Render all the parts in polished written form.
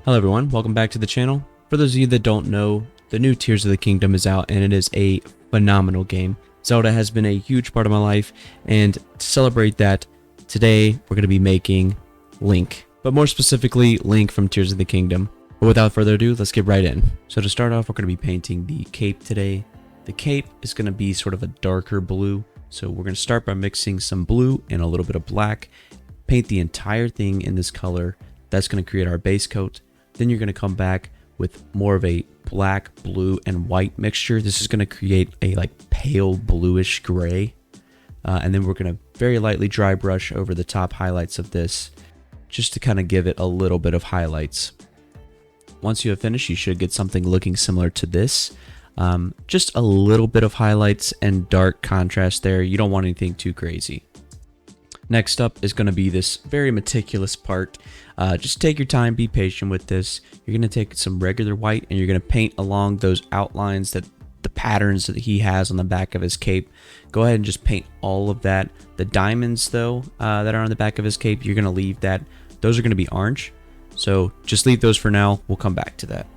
Hello everyone, welcome back to the channel. For those of you that don't know, the new Tears of the Kingdom is out and it is a phenomenal game. Zelda has been a huge part of my life, and to celebrate that, today we're going to be making Link. But more specifically, Link from Tears of the Kingdom. But without further ado, let's get right in. So to start off, we're going to be painting the cape today. The cape is going to be sort of a darker blue. So we're going to start by mixing some blue and a little bit of black. Paint the entire thing in this color. That's going to create our base coat. Then you're going to come back with more of a black, blue, and white mixture. This is going to create a like pale bluish gray. And then we're going to very lightly dry brush over the top highlights of this, just to kind of give it a little bit of highlights. Once you have finished, you should get something looking similar to this. Just a little bit of highlights and dark contrast there. You don't want anything too crazy. Next up is going to be this very meticulous part. Just take your time, be patient with this. You're going to take some regular white and you're going to paint along those outlines, that the patterns that he has on the back of his cape. Go ahead and just paint all of that. The diamonds though, that are on the back of his cape, you're going to leave that. Those are going to be orange. So just leave those for now. We'll come back to that.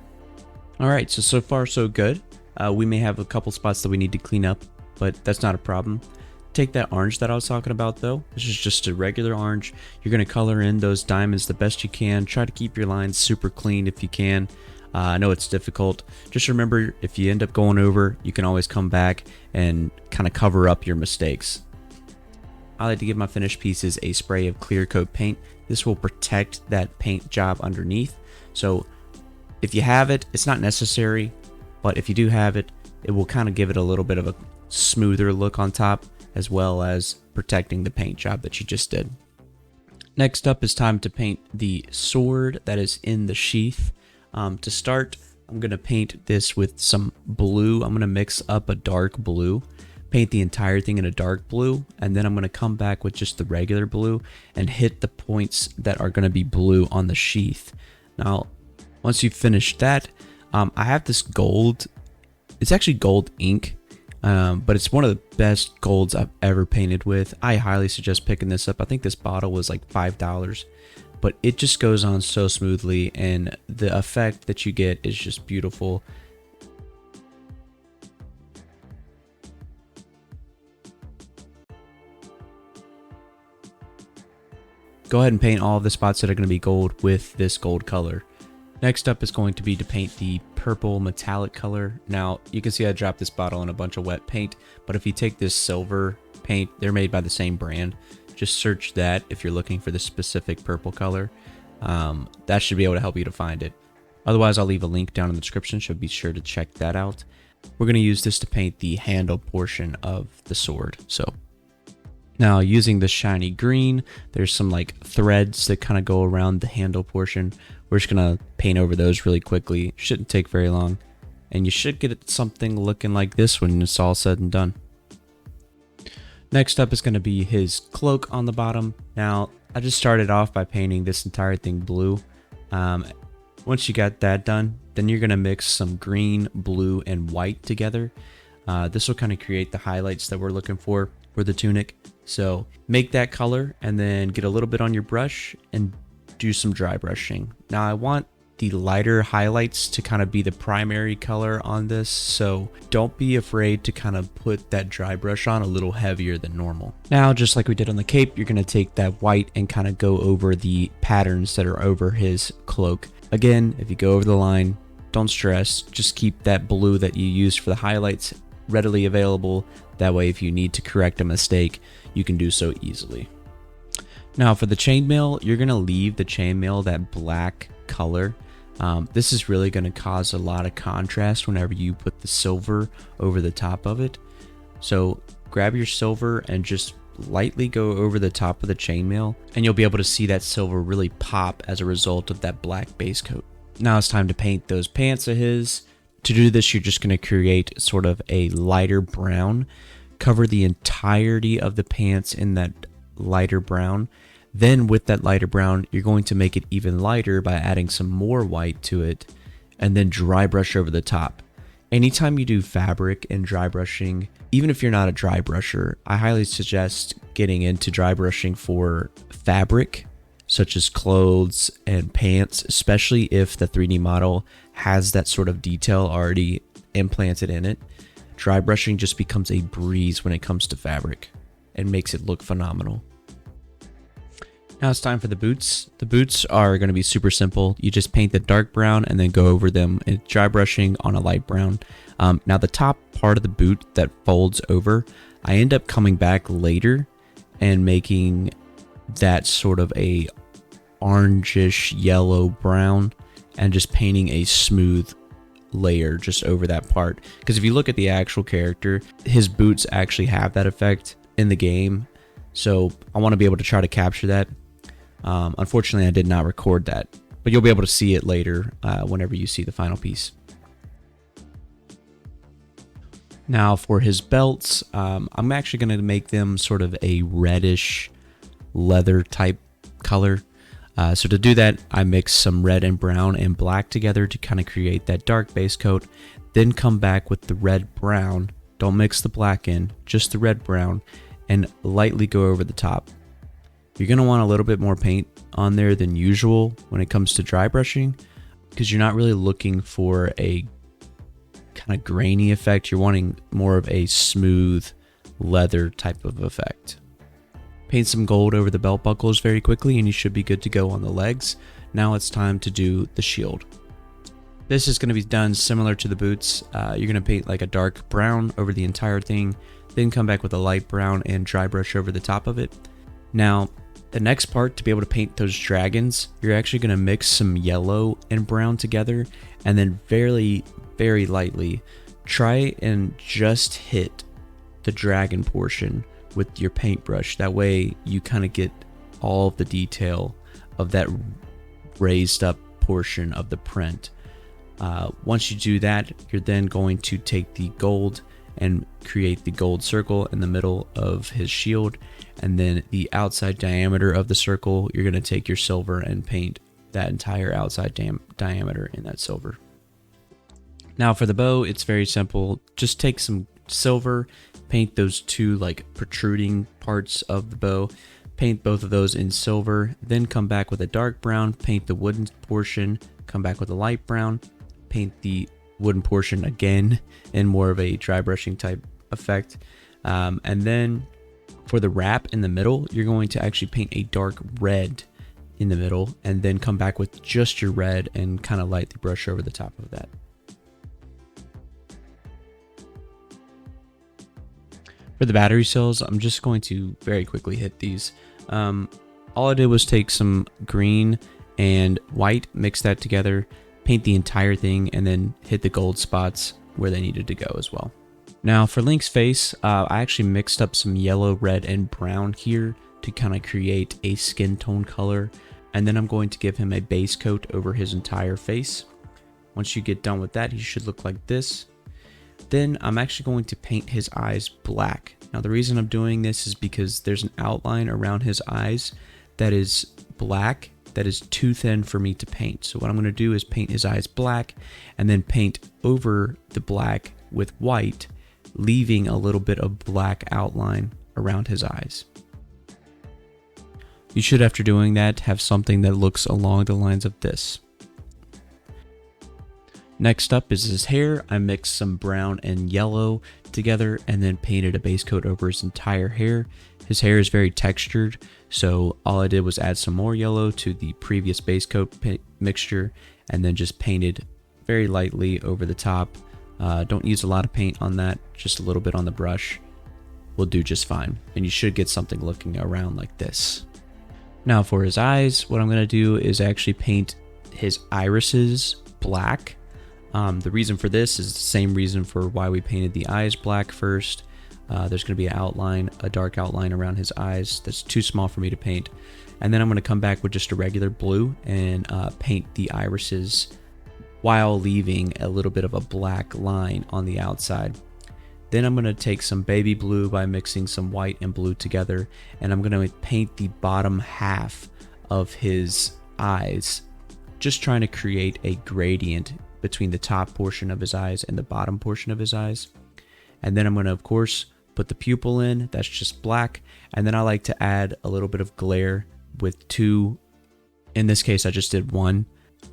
Alright, so far so good. We may have a couple spots that we need to clean up, but that's not a problem. Take that orange that I was talking about though. This is just a regular orange. You're going to color in those diamonds the best you can. Try to keep your lines super clean if you can. I know it's difficult. Just remember, if you end up going over, you can always come back and kind of cover up your mistakes. I like to give my finished pieces a spray of clear coat paint. This will protect that paint job underneath. So if you have it, it's not necessary, but if you do have it, it will kind of give it a little bit of a smoother look on top, as well as protecting the paint job that you just did. Next up is time to paint the sword that is in the sheath. To start, I'm going to paint this with some blue. I'm going to mix up a dark blue, paint the entire thing in a dark blue, and then I'm going to come back with just the regular blue and hit the points that are going to be blue on the sheath. Now, once you've finished that, I have this gold. It's actually gold ink. But it's one of the best golds I've ever painted with. I highly suggest picking this up. I think this bottle was like $5, but it just goes on so smoothly, and the effect that you get is just beautiful. Go ahead and paint all of the spots that are going to be gold with this gold color. Next up is going to be to paint the purple metallic color. Now, you can see I dropped this bottle in a bunch of wet paint, but if you take this silver paint, they're made by the same brand. Just search that if you're looking for the specific purple color. That should be able to help you to find it. Otherwise, I'll leave a link down in the description, so be sure to check that out. We're going to use this to paint the handle portion of the sword. So now, using the shiny green, there's some like threads that kind of go around the handle portion. We're just going to paint over those really quickly. Shouldn't take very long. And you should get something looking like this when it's all said and done. Next up is going to be his cloak on the bottom. Now, I just started off by painting this entire thing blue. Once you got that done, then you're going to mix some green, blue, and white together. This will kind of create the highlights that we're looking for the tunic. So make that color and then get a little bit on your brush and do some dry brushing. Now I want the lighter highlights to kind of be the primary color on this, so don't be afraid to kind of put that dry brush on a little heavier than normal. Now, just like we did on the cape, you're going to take that white and kind of go over the patterns that are over his cloak. Again, if you go over the line, don't stress, just keep that blue that you used for the highlights readily available. That way, if you need to correct a mistake, you can do so easily. Now for the chainmail, you're going to leave the chainmail that black color. This is really going to cause a lot of contrast whenever you put the silver over the top of it. So grab your silver and just lightly go over the top of the chainmail, and you'll be able to see that silver really pop as a result of that black base coat. Now it's time to paint those pants of his. To do this, you're just going to create sort of a lighter brown. Cover the entirety of the pants in that lighter brown. Then with that lighter brown, you're going to make it even lighter by adding some more white to it, and then dry brush over the top. Anytime you do fabric and dry brushing, even if you're not a dry brusher, I highly suggest getting into dry brushing for fabric such as clothes and pants, especially if the 3D model has that sort of detail already implanted in it. Dry brushing just becomes a breeze when it comes to fabric and makes it look phenomenal. Now it's time for the boots. The boots are going to be super simple. You just paint the dark brown and then go over them in dry brushing on a light brown. Now the top part of the boot that folds over, I end up coming back later and making that sort of a orangish yellow brown and just painting a smooth layer just over that part. Because if you look at the actual character, his boots actually have that effect in the game. So I want to be able to try to capture that. Unfortunately, I did not record that, but you'll be able to see it later whenever you see the final piece. Now for his belts, I'm actually going to make them sort of a reddish leather type color. So to do that, I mix some red and brown and black together to kind of create that dark base coat, then come back with the red brown. Don't mix the black in, just the red brown, and lightly go over the top. You're going to want a little bit more paint on there than usual when it comes to dry brushing, because you're not really looking for a kind of grainy effect. You're wanting more of a smooth leather type of effect. Paint some gold over the belt buckles very quickly and you should be good to go on the legs. Now it's time to do the shield. This is going to be done similar to the boots. You're going to paint like a dark brown over the entire thing, then come back with a light brown and dry brush over the top of it. Now, the next part, to be able to paint those dragons, you're actually going to mix some yellow and brown together and then very, very lightly try and just hit the dragon portion with your paintbrush. That way you kind of get all of the detail of that raised up portion of the print. Once you do that, you're then going to take the gold and create the gold circle in the middle of his shield, and then the outside diameter of the circle, you're going to take your silver and paint that entire outside diameter in that silver. Now for the bow, it's very simple. Just take some silver, paint those two like protruding parts of the bow, paint both of those in silver, then come back with a dark brown, paint the wooden portion, come back with a light brown, paint the wooden portion again in more of a dry brushing type effect, and then for the wrap in the middle, you're going to actually paint a dark red in the middle and then come back with just your red and kind of lightly brush over the top of that. For the battery cells, I'm just going to very quickly hit these. All I did was take some green and white, mix that together, paint the entire thing, and then hit the gold spots where they needed to go as well. Now for Link's face, I actually mixed up some yellow, red, and brown here to kind of create a skin tone color, and then I'm going to give him a base coat over his entire face. Once you get done with that, he should look like this. Then I'm actually going to paint his eyes black. Now the reason I'm doing this is because there's an outline around his eyes that is black that is too thin for me to paint. So what I'm going to do is paint his eyes black and then paint over the black with white, leaving a little bit of black outline around his eyes. You should, after doing that, have something that looks along the lines of this. Next up is his hair. I mixed some brown and yellow together and then painted a base coat over his entire hair. His hair is very textured, so all I did was add some more yellow to the previous base coat mixture and then just painted very lightly over the top. Don't use a lot of paint on that, just a little bit on the brush will do just fine. And you should get something looking around like this. Now for his eyes, what I'm going to do is actually paint his irises black. The reason for this is the same reason for why we painted the eyes black first. There's going to be an outline, a dark outline around his eyes that's too small for me to paint. And then I'm going to come back with just a regular blue and paint the irises while leaving a little bit of a black line on the outside. Then I'm going to take some baby blue by mixing some white and blue together, and I'm going to paint the bottom half of his eyes, just trying to create a gradient between the top portion of his eyes and the bottom portion of his eyes. And then I'm going to, of course, put the pupil in. That's just black. And then I like to add a little bit of glare with two In this case, I just did one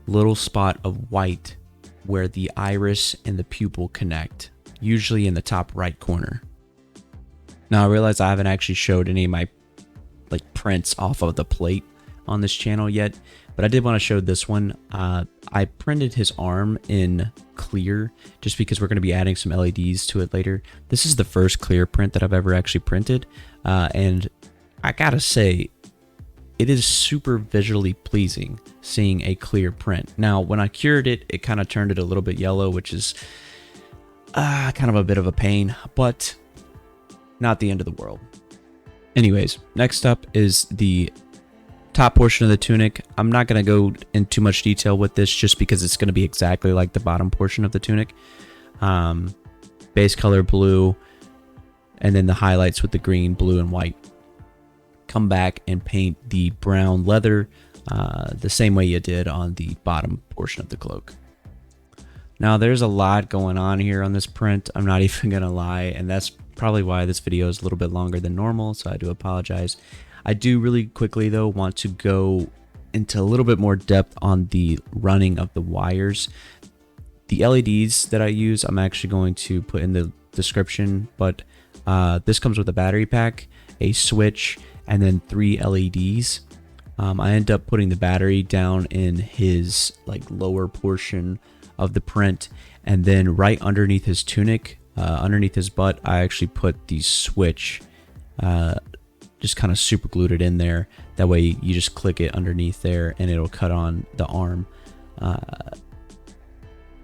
little spot of white where the iris and the pupil connect, usually in the top right corner. Now I realize I haven't actually showed any of my prints off of the plate on this channel yet, but I did want to show this one. I printed his arm in clear just because we're going to be adding some LEDs to it later. This is the first clear print that I've ever actually printed, and I gotta say, it is super visually pleasing seeing a clear print. Now, when I cured it, it kind of turned it a little bit yellow, which is kind of a bit of a pain, but not the end of the world. Anyways, next up is the top portion of the tunic. I'm not going to go in too much detail with this just because it's going to be exactly like the bottom portion of the tunic. Base color blue, and then the highlights with the green, blue, and white. Come back and paint the brown leather the same way you did on the bottom portion of the cloak. Now there's a lot going on here on this print, I'm not even gonna lie, and that's probably why this video is a little bit longer than normal, so I do apologize. I do really quickly though want to go into a little bit more depth on the running of the wires. The LEDs that I use, I'm actually going to put in the description, but this comes with a battery pack, a switch, and then 3 LEDs. I end up putting the battery down in his lower portion of the print, and then right underneath his tunic, underneath his butt, I actually put the switch, just kind of super glued it in there. That way you just click it underneath there and it'll cut on the arm.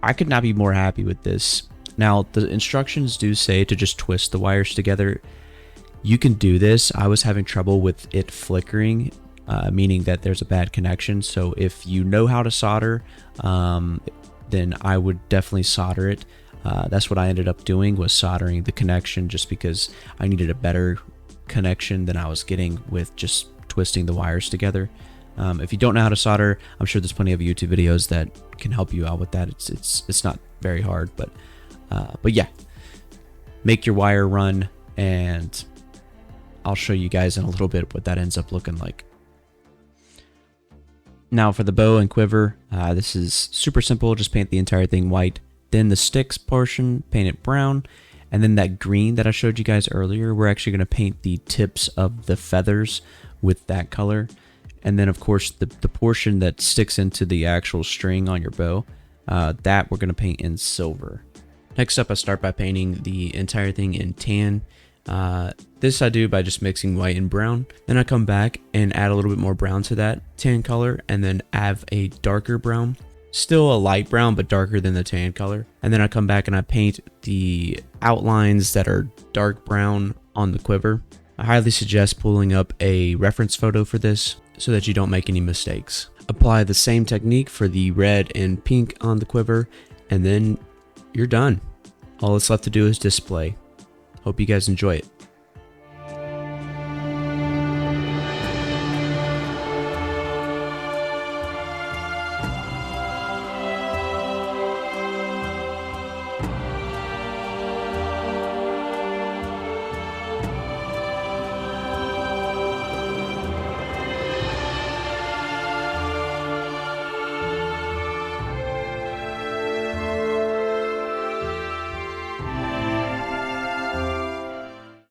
I could not be more happy with this. Now the instructions do say to just twist the wires together. You can do this. I was having trouble with it flickering, meaning that there's a bad connection. So if you know how to solder, then I would definitely solder it. That's what I ended up doing, was soldering the connection, just because I needed a better connection than I was getting with just twisting the wires together. If you don't know how to solder, I'm sure there's plenty of YouTube videos that can help you out with that. It's not very hard, but yeah, make your wire run, and I'll show you guys in a little bit what that ends up looking like. Now for the bow and quiver, this is super simple. Just paint the entire thing white. Then the sticks portion, paint it brown. And then that green that I showed you guys earlier, we're actually going to paint the tips of the feathers with that color. And then of course the portion that sticks into the actual string on your bow, that we're going to paint in silver. Next up, I start by painting the entire thing in tan. This I do by just mixing white and brown. Then I come back and add a little bit more brown to that tan color, and then add a darker brown. Still a light brown, but darker than the tan color. And then I come back and I paint the outlines that are dark brown on the quiver. I highly suggest pulling up a reference photo for this so that you don't make any mistakes. Apply the same technique for the red and pink on the quiver, and then you're done. All that's left to do is display. Hope you guys enjoy it.